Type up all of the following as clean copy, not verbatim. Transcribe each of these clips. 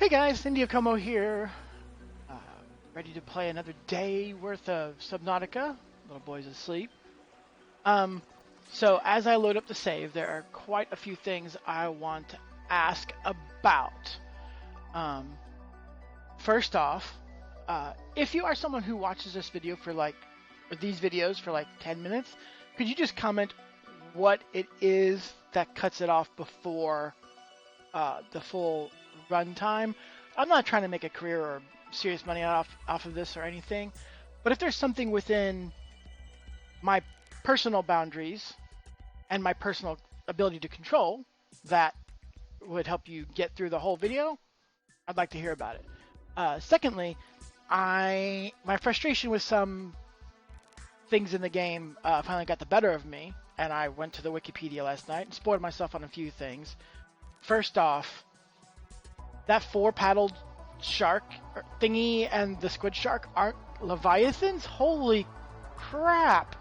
Hey guys, India Como here, uh, ready to play another day worth of Subnautica. Little boy's asleep. Um, so as I load up the save, there are quite a few things I want to ask about. Um, First off, if you are someone who watches this video for or these videos for like 10 minutes, could you just comment what it is that cuts it off before the full runtime? I'm not trying to make a career or serious money off of this or anything, but if there's something within my personal boundaries and my personal ability to control that would help you get through the whole video, I'd like to hear about it. Secondly, my frustration with some things in the game finally got the better of me, and I went to the Wikipedia last night and spoiled myself on a few things. First off, that four-paddled shark thingy and the squid shark aren't leviathans? Holy crap!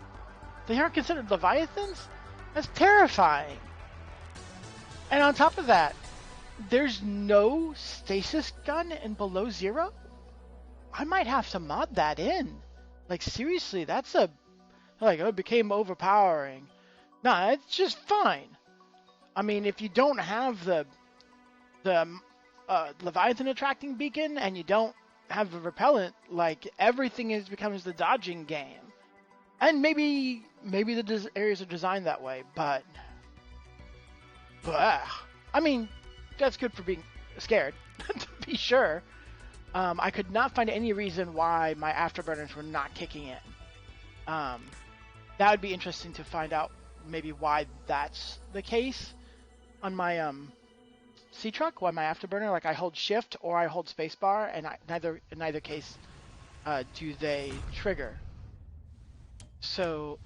They aren't considered leviathans? That's terrifying. And on top of that, there's no stasis gun in Below Zero? I might have to mod that in. Like, seriously, that's it became overpowering. Nah, it's just fine. I mean, if you don't have the Leviathan attracting beacon and you don't have the repellent, like, everything becomes the dodging game. And maybe the areas are designed that way, but I mean, that's good for being scared, to be sure. I could not find any reason why my afterburners were not kicking in. That would be interesting to find out maybe why that's the case on my sea truck, why my afterburner, like I hold shift or I hold spacebar, and in neither case do they trigger. So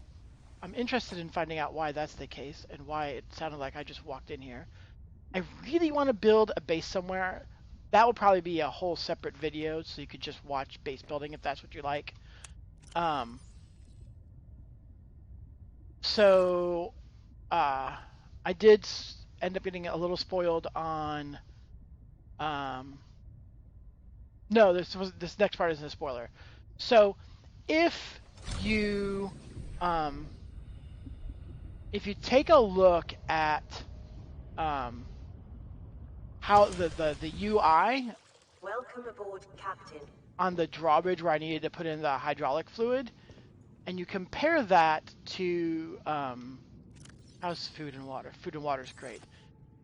I'm interested in finding out why that's the case and why it sounded like I just walked in here. I really want to build a base somewhere. That will probably be a whole separate video, so you could just watch base building if that's what you like. So I did end up getting a little spoiled on. No, this next part isn't a spoiler. So if you take a look at how the UI. Welcome aboard, Captain. On the drawbridge where I needed to put in the hydraulic fluid, and you compare that to how's food and water? Food and water is great.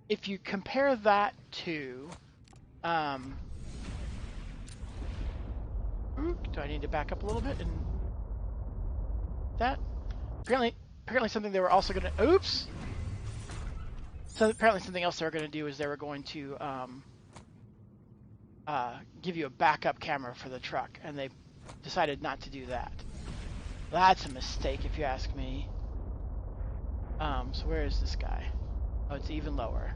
If you compare that to do I need to back up a little bit and that apparently something they were also going to oops. So apparently something else they were going to do is they were going to give you a backup camera for the truck, and they decided not to do that. That's a mistake if you ask me. So where is this guy? Oh, it's even lower.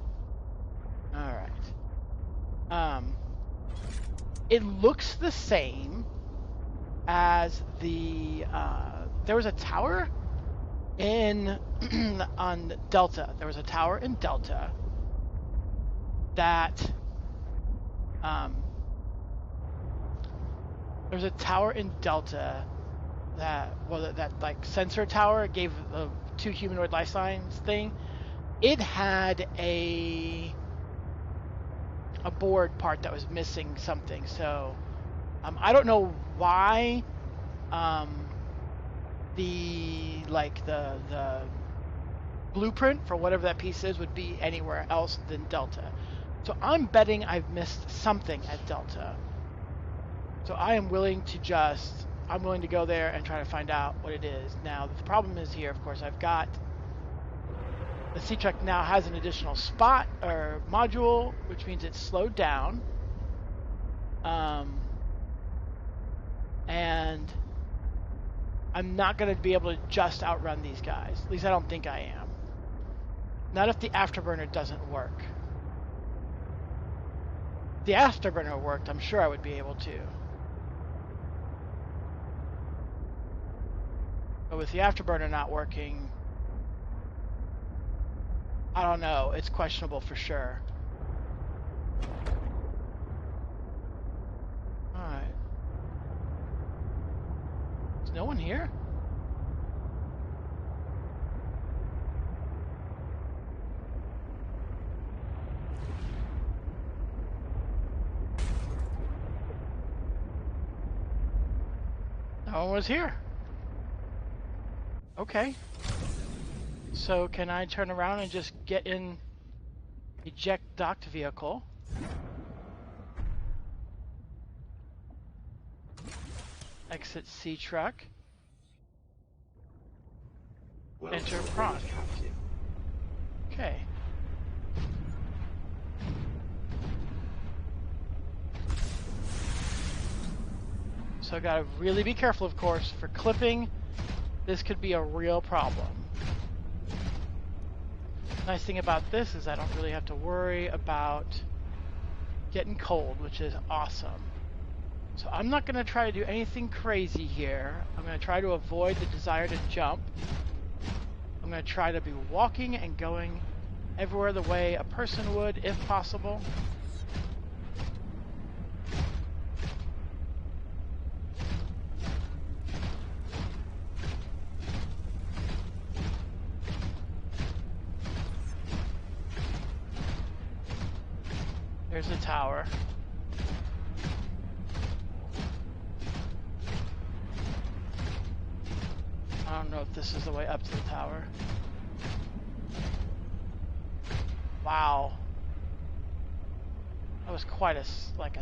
Alright. It looks the same as the there was a tower in on Delta. There was a tower in Delta that there was a tower in Delta that like sensor tower gave the two humanoid life signs thing. It had a board part that was missing something. So I don't know why the blueprint for whatever that piece is would be anywhere else than Delta. So I'm betting I've missed something at Delta. So I'm willing to go there and try to find out what it is. Now the problem is here, of course, I've got the sea truck now has an additional spot or module, which means it's slowed down. And I'm not going to be able to just outrun these guys. At least I don't think I am. Not if the afterburner doesn't work. If the afterburner worked, I'm sure I would be able to. But with the afterburner not working, I don't know. It's questionable for sure. No one here? No one was here. Okay. So can I turn around and just get in eject docked vehicle? Exit C truck. Enter prompt. Okay. So I gotta really be careful, of course, for clipping. This could be a real problem. Nice thing about this is I don't really have to worry about getting cold, which is awesome. So I'm not going to try to do anything crazy here. I'm going to try to avoid the desire to jump. I'm going to try to be walking and going everywhere the way a person would, if possible. There's the tower. I don't know if this is the way up to the tower. Wow. That was quite a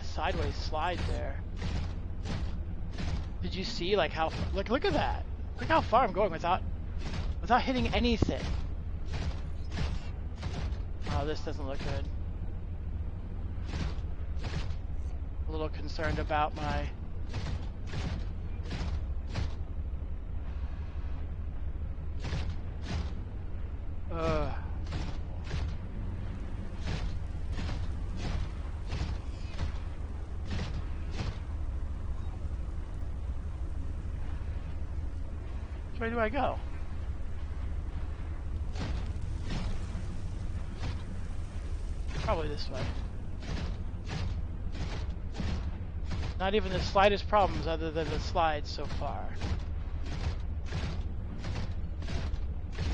sideways slide there. Did you see like how, look at that. Look how far I'm going without hitting anything. Oh, this doesn't look good. A little concerned about my which way do I go? Probably this way. Not even the slightest problems other than the slides so far.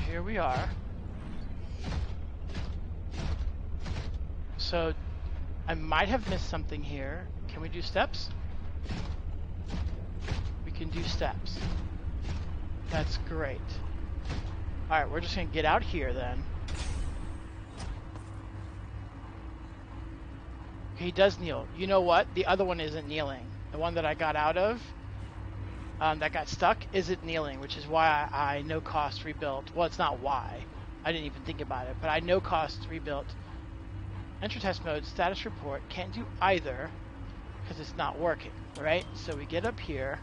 Here we are. So I might have missed something here. Can we do steps? We can do steps. That's great. Alright, we're just gonna get out here then. He does kneel. You know what? The other one isn't kneeling. The one that I got out of, that got stuck, isn't kneeling, which is why I no cost rebuilt. Well, it's not why. I didn't even think about it, but I no cost rebuilt. Enter test mode, status report. Can't do either because it's not working, right? So we get up here.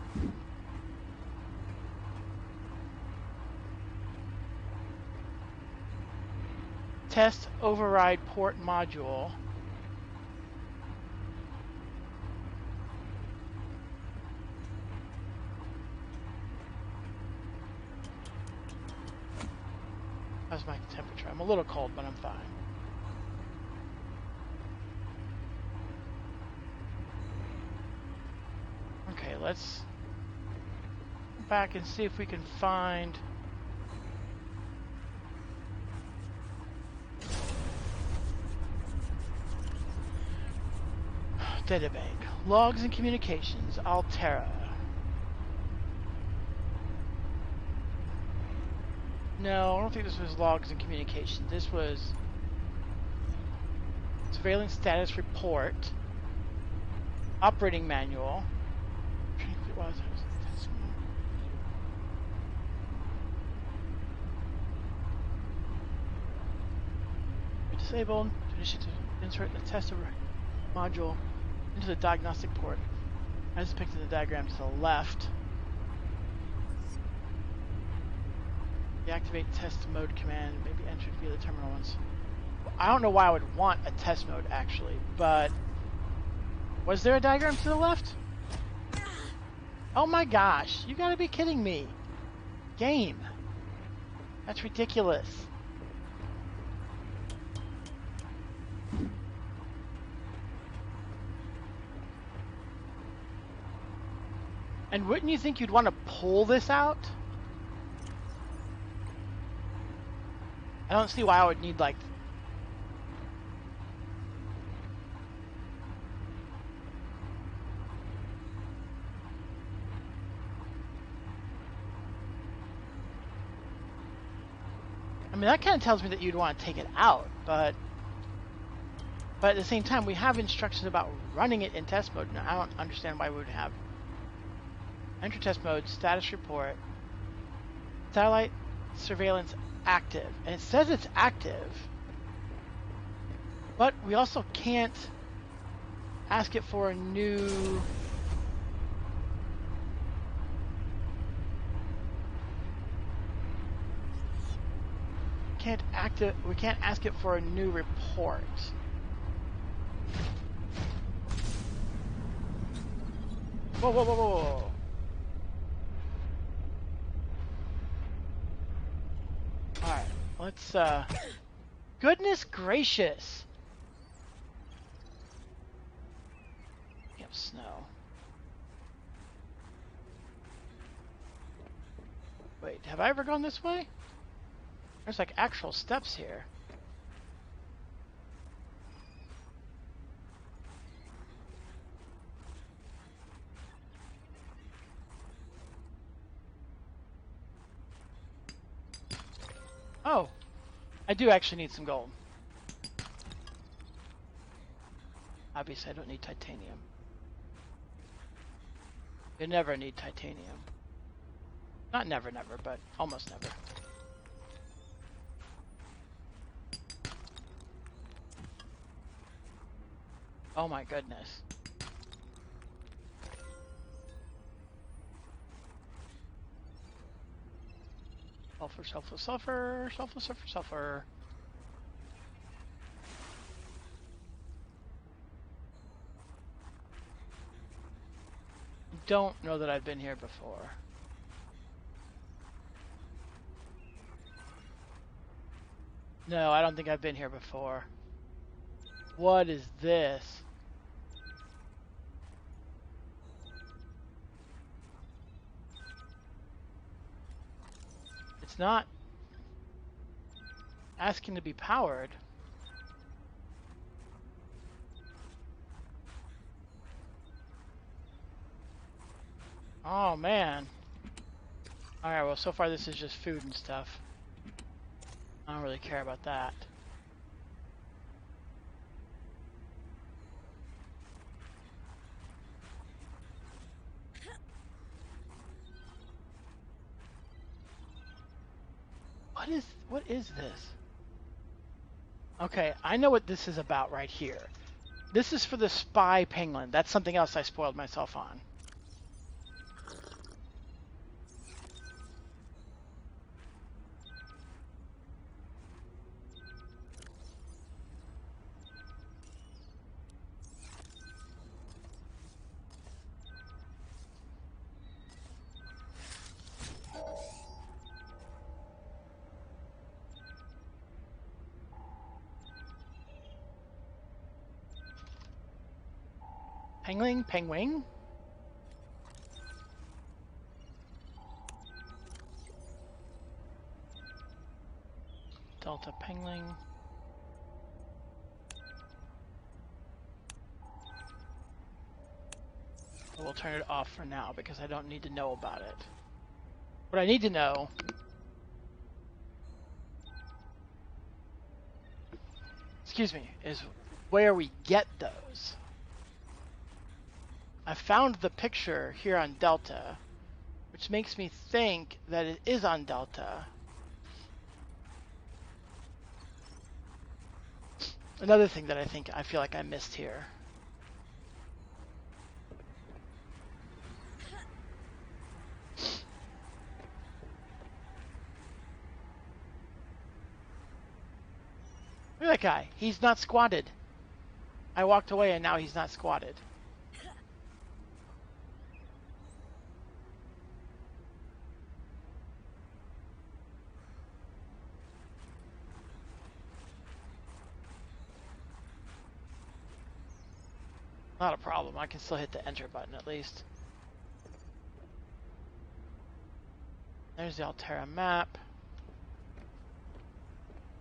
Test override port module. How's my temperature? I'm a little cold, but I'm fine. Okay, let's go back and see if we can find databank. Logs and communications, Altera. No, I don't think this was logs and communications. This was surveillance status report, operating manual. Disabled. To insert the tester module into the diagnostic port, as depicted in the diagram to the left. Deactivate test mode command may be entered via the terminal once. I don't know why I would want a test mode actually, but was there a diagram to the left? Oh my gosh, you gotta be kidding me. Game. That's ridiculous. And wouldn't you think you'd want to pull this out? I don't see why I would need, like... I mean, that kind of tells me that you'd want to take it out, but at the same time, we have instructions about running it in test mode, and I don't understand why we would have enter test mode, status report, satellite surveillance active, and it says it's active, but we also can't ask it for a new... We can't ask it for a new report. Whoa, whoa, whoa, whoa, whoa. Alright, let's, goodness gracious! Yep, snow. Wait, have I ever gone this way? There's like actual steps here. Oh, I do actually need some gold. Obviously, I don't need titanium. You never need titanium. Not never, never, but almost never. Oh my goodness. Sulfur, sulfur, sulfur, sulfur, sulfur, sulfur. Don't know that I've been here before. No, I don't think I've been here before. What is this? It's not asking to be powered. Oh man. Alright, well so far this is just food and stuff. I don't really care about that. What is this? Okay, I know what this is about right here. This is for the spy penguin. That's something else I spoiled myself on. Penguin, penguin. Delta penguin. We'll turn it off for now because I don't need to know about it. What I need to know is where we get those. I found the picture here on Delta, which makes me think that it is on Delta. Another thing that I feel like I missed here. Look at that guy. He's not squatted. I walked away and now he's not squatted. Not a problem. I can still hit the enter button at least. There's the Altera map.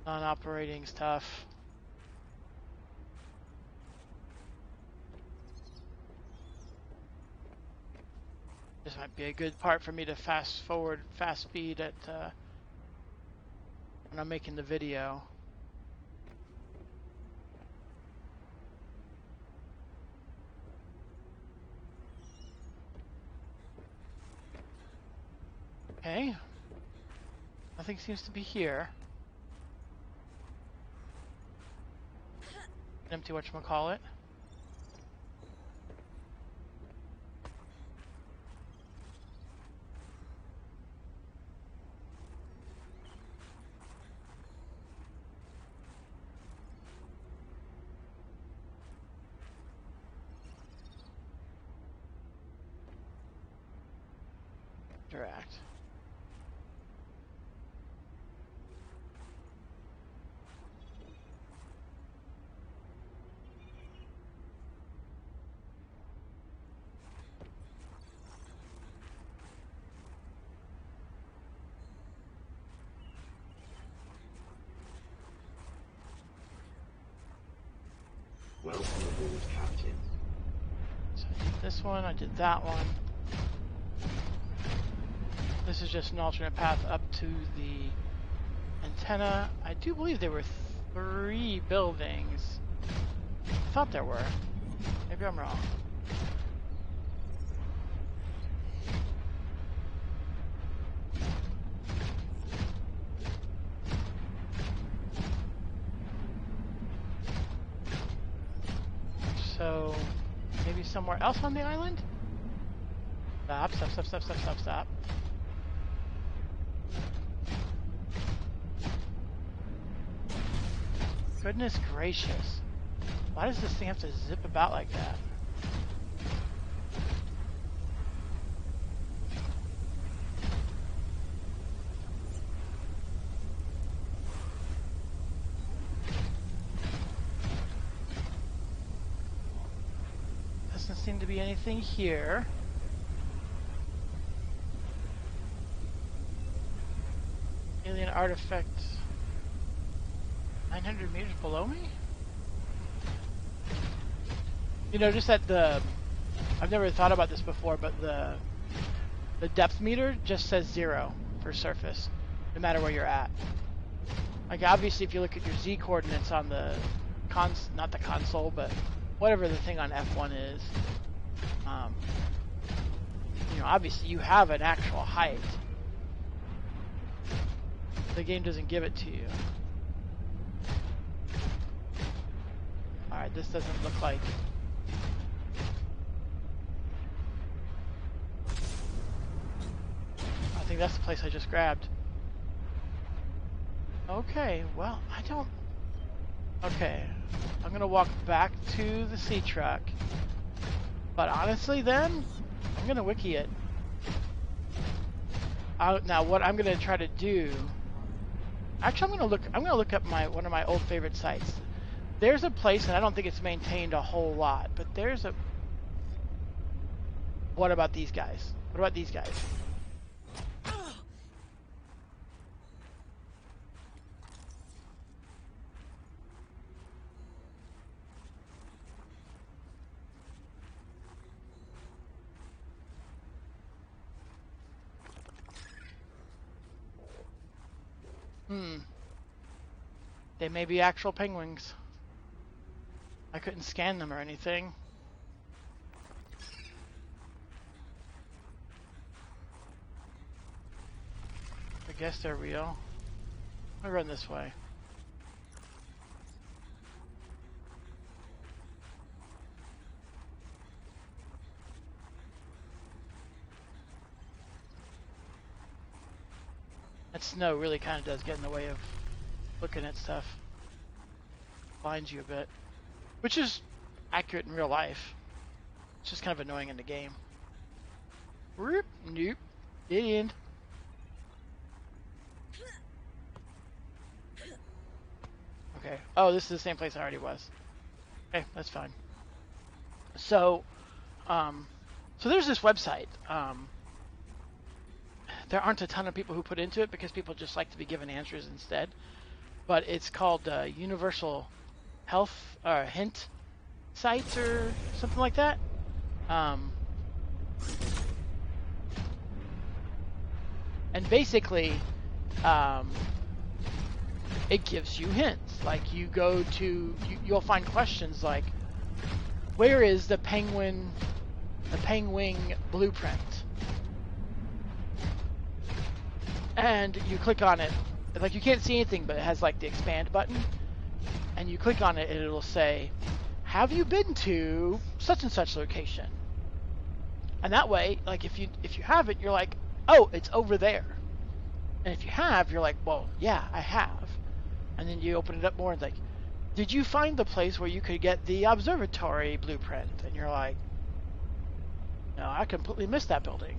Non-operating stuff. This might be a good part for me to fast speed at when I'm making the video. Okay. Nothing seems to be here. Empty whatchamacallit. Interact. Welcome aboard, Captain. So I did this one, I did that one. This is just an alternate path up to the antenna. I do believe there were 3 buildings. I thought there were. Maybe I'm wrong. So, maybe somewhere else on the island? Stop. Goodness gracious. Why does this thing have to zip about like that? Doesn't seem to be anything here. Alien artifact 900 meters below me? You know, just that I've never thought about this before, but the depth meter just says 0 for surface, no matter where you're at. Like obviously if you look at your Z coordinates on the not the console, but whatever the thing on F1 is, you know, obviously you have an actual height. The game doesn't give it to you. Alright, this doesn't look like... I think that's the place I just grabbed. Okay, well, I don't... Okay, I'm gonna walk back to the sea truck. But honestly then, I'm gonna wiki it. Now what I'm gonna try to do... Actually, I'm gonna look up one of my old favorite sites. There's a place, and I don't think it's maintained a whole lot, but there's a... What about these guys? What about these guys? They may be actual penguins. I couldn't scan them or anything. I guess they're real. Let me run this way. That snow really kind of does get in the way of looking at stuff. Blinds you a bit. Which is accurate in real life. It's just kind of annoying in the game. Whoop, nope. Dead end. Okay. Oh, this is the same place I already was. Okay, that's fine. So, so there's this website. there aren't a ton of people who put into it because people just like to be given answers instead. But it's called Universal Health Hint Sites or something like that. And basically, it gives you hints. Like you go to, you'll find questions like, where is the penguin blueprint? And you click on it. Like you can't see anything, but it has like the expand button. And you click on it and it'll say, have you been to such and such location? And that way, like if you have it, you're like, oh, it's over there. And if you have, you're like, well, yeah, I have. And then you open it up more and it's like, did you find the place where you could get the observatory blueprint? And you're like, no, I completely missed that building.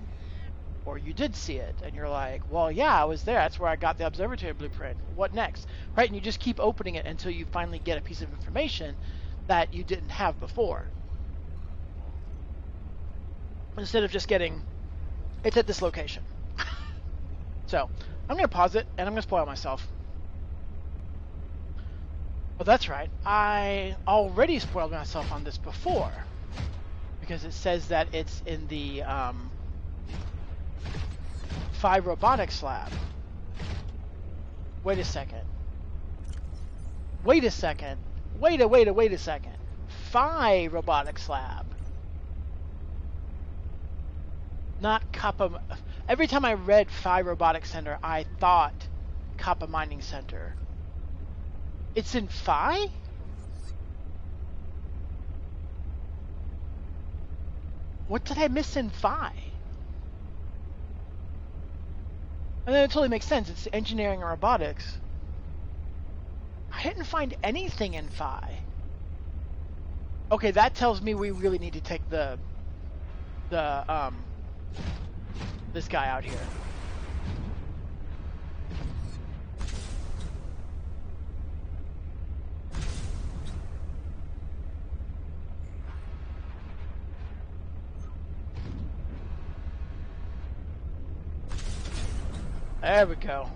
Or you did see it, and you're like, well, yeah, I was there. That's where I got the observatory blueprint. What next? Right? And you just keep opening it until you finally get a piece of information that you didn't have before. Instead of just getting, it's at this location. So, I'm going to pause it, and I'm going to spoil myself. Well, that's right. I already spoiled myself on this before. Because it says that it's in the, 5 robotics lab. Wait a second. Wait a second. Wait a second. 5 robotics lab. Not Kappa. Every time I read 5 robotics center, I thought Kappa mining center. It's in Phi? What did I miss in Phi? And then it totally makes sense. It's engineering and robotics. I didn't find anything in Phi. Okay, that tells me we really need to take this guy out here. There we go.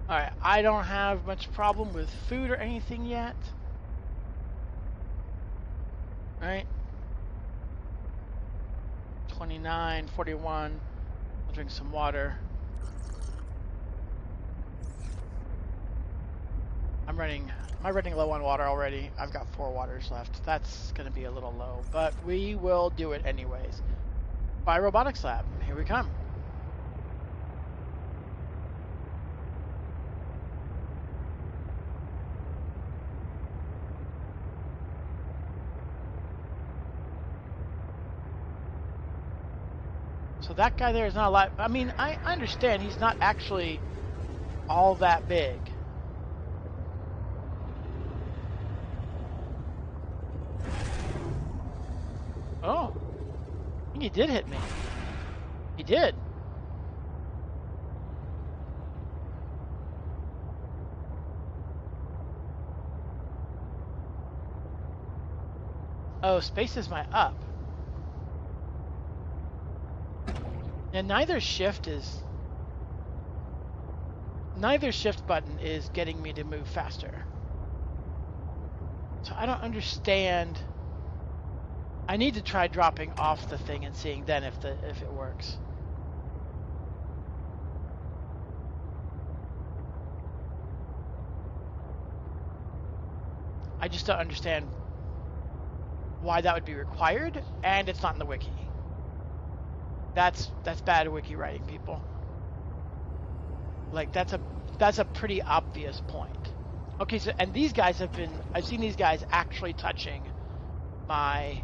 Alright, I don't have much problem with food or anything yet. Alright. 29, 41. I'll drink some water. Am I running low on water already? I've got 4 waters left. That's gonna be a little low, but we will do it anyways. By robotics lab, here we come. So that guy there is not a lot. I mean, I understand he's not actually all that big. Oh, I think he did hit me. He did. Oh, space is my up. And neither shift button is getting me to move faster. So I don't understand. I need to try dropping off the thing and seeing then if it works. I just don't understand why that would be required, and it's not in the wiki. That's bad wiki writing, people. Like that's a pretty obvious point. Okay, so and these guys I've seen these guys actually touching my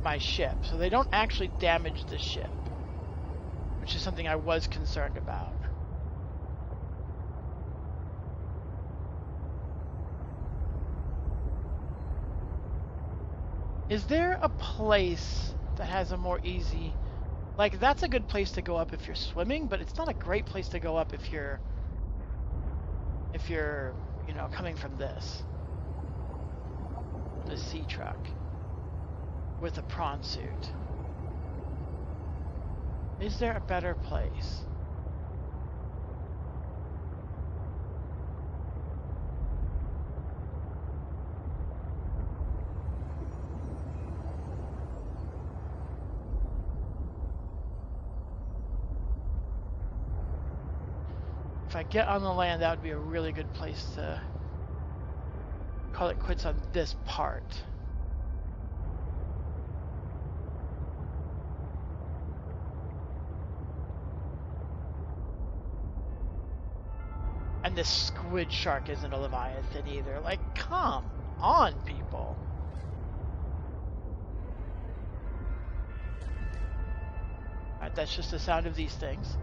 my ship, so they don't actually damage the ship, which is something I was concerned about. Is there a place that has a more easy... Like, that's a good place to go up if you're swimming, but it's not a great place to go up if you're, you know, coming from this. The sea truck. With a prawn suit. Is there a better place? If I get on the land, that would be a really good place to call it quits on this part. And this squid shark isn't a leviathan either. Like, come on, people. Alright, that's just the sound of these things.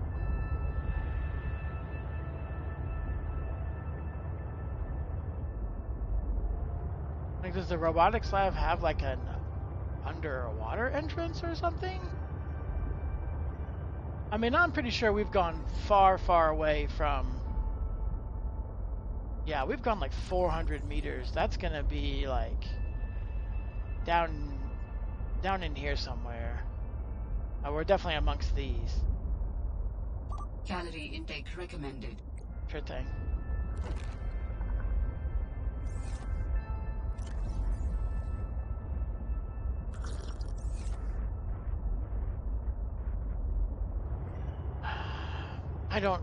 Like, does the robotics lab have like an underwater entrance or something? I mean, I'm pretty sure we've gone far, far away from... Yeah, we've gone like 400 meters. That's gonna be like down in here somewhere. We're definitely amongst these. Calorie intake recommended. Sure thing.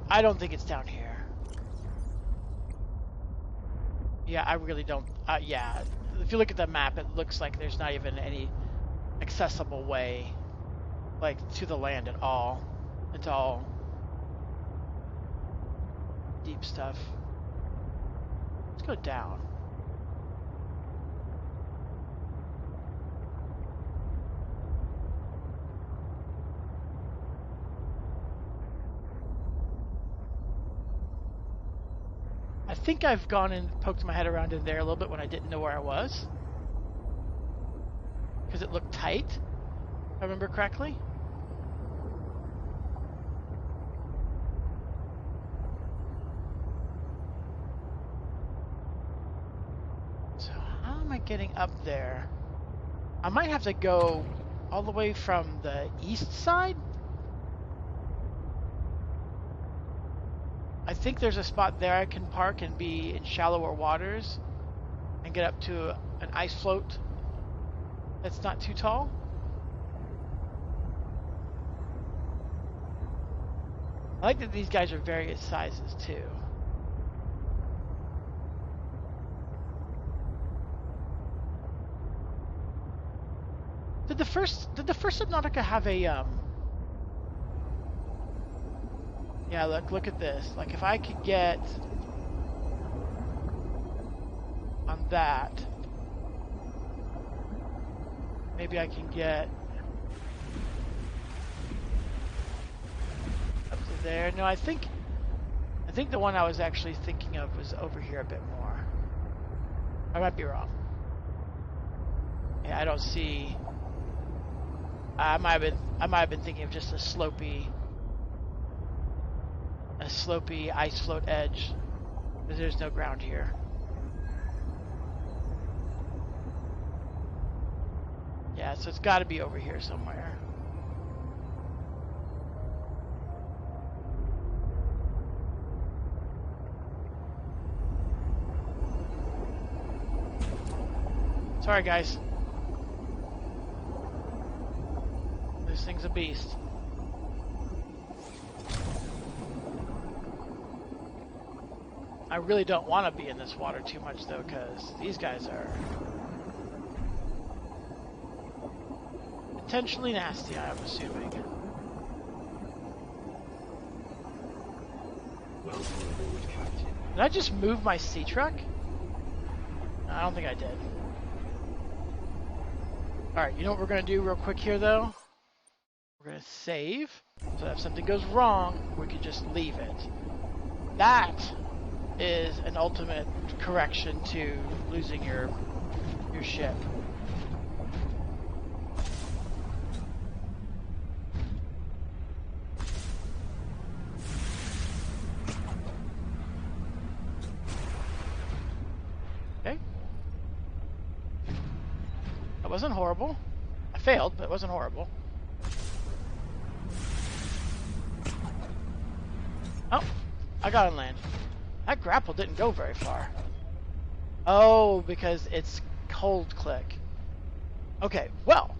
I don't think it's down here. Yeah, I really don't. Yeah, if you look at the map, it looks like there's not even any accessible way, like, to the land at all. It's all deep stuff. Let's go down. I think I've gone and poked my head around in there a little bit when I didn't know where I was. Because it looked tight, if I remember correctly. So how am I getting up there? I might have to go all the way from the east side? I think there's a spot there I can park and be in shallower waters and get up to an ice float that's not too tall. I like that these guys are various sizes too. Did the first Subnautica have a Yeah, look at this. Like, if I could get on that, maybe I can get up to there. No, I think the one I was actually thinking of was over here a bit more. I might be wrong. Yeah, I don't see. I might have been thinking of just a slopey ice float edge, because there's no ground here. Yeah, so it's got to be over here somewhere. Sorry, guys. This thing's a beast. I really don't want to be in this water too much, though, because these guys are potentially nasty, I'm assuming. Welcome aboard, Captain. Did I just move my sea truck? No, I don't think I did. Alright, you know what we're going to do real quick here, though? We're going to save, so that if something goes wrong, we can just leave it. That is an ultimate correction to losing your ship. wasn't horrible. I failed, but it wasn't horrible. Oh, I got on land. That grapple didn't go very far. Oh, because it's cold click. Okay, well,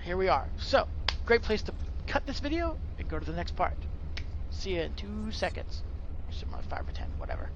here we are. So, great place to cut this video and go to the next part. See you in 2 seconds. Some 5 or 10, whatever.